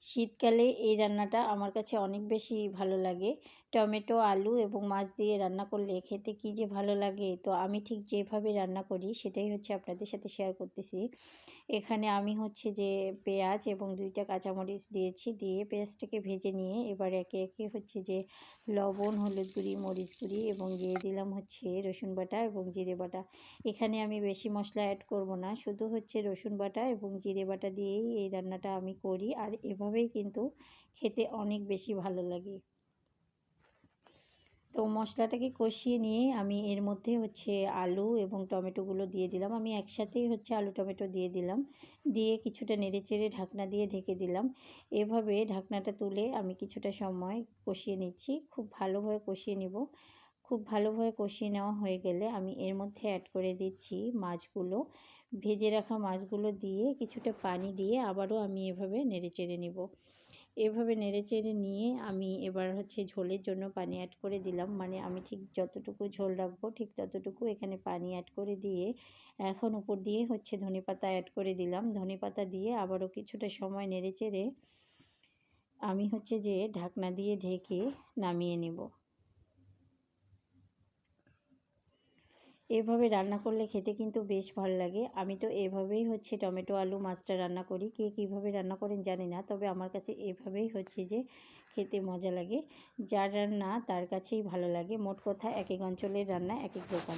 শীতকালে এই রান্নাটা আমার কাছে অনেক বেশি ভালো লাগে। টমেটো, আলু এবং মাছ দিয়ে রান্না করলে খেতে কী যে ভালো লাগে। তো আমি ঠিক যেভাবে রান্না করি সেটাই হচ্ছে আপনাদের সাথে শেয়ার করতেছি। এখানে আমি হচ্ছে যে পেঁয়াজ এবং ২ টা কাঁচামরিচ দিয়েছি, দিয়ে পেঁয়াজটাকে ভেজে নিয়ে এবার একে একে হচ্ছে যে লবণ, হলুদ গুঁড়ি, মরিচ গুঁড়ি এবং দিয়ে দিলাম হচ্ছে রসুন বাটা এবং জিরে বাটা। এখানে আমি বেশি মশলা অ্যাড করব না, শুধু হচ্ছে রসুন বাটা এবং জিরে বাটা দিয়েই এই রান্নাটা আমি করি, আর এভাবেই কিন্তু খেতে অনেক বেশি ভালো লাগে। তো মশলাটাকে কষিয়ে নিয়ে আমি এর মধ্যে হচ্ছে আলু এবং টমেটোগুলো দিয়ে দিলাম। আমি একসাথেই হচ্ছে আলু টমেটো দিয়ে দিলাম, দিয়ে কিছুটা নেড়েচেড়ে ঢাকনা দিয়ে ঢেকে দিলাম। এভাবে ঢাকনাটা তুলে আমি কিছুটা সময় কষিয়ে নিচ্ছি, খুব ভালোভাবে কষিয়ে নিব। খুব ভালোভাবে কষিয়ে নেওয়া হয়ে গেলে আমি এর মধ্যে অ্যাড করে দিচ্ছি মাছগুলো। ভেজে রাখা মাছগুলো দিয়ে কিছুটা পানি দিয়ে আবারও আমি এভাবে নেড়েচেড়ে নিব। এভাবে নেড়েচেড়ে নিয়ে আমি এবার হচ্ছে ঝোলের জন্য পানি অ্যাড করে দিলাম। মানে আমি ঠিক যতটুকু ঝোল রাখবো ঠিক ততটুকু এখানে পানি অ্যাড করে দিয়ে এখন উপর দিয়ে হচ্ছে ধনেপাতা অ্যাড করে দিলাম। ধনেপাতা দিয়ে আবারও কিছুটা সময় নেড়েচেড়ে আমি হচ্ছে যে ঢাকনা দিয়ে ঢেকে নামিয়ে নেব। এভাবে রান্না করলে খেতে কিন্তু বেশ ভালো লাগে। আমি তো এভাবেই হচ্ছে টমেটো আলু মাছটা রান্না করি। কে কীভাবে রান্না করেন জানি না, তবে আমার কাছে এভাবেই হচ্ছে যে খেতে মজা লাগে। যার রান্না তার কাছেই ভালো লাগে। মোট কথা এক এক অঞ্চলের রান্না এক এক রকম।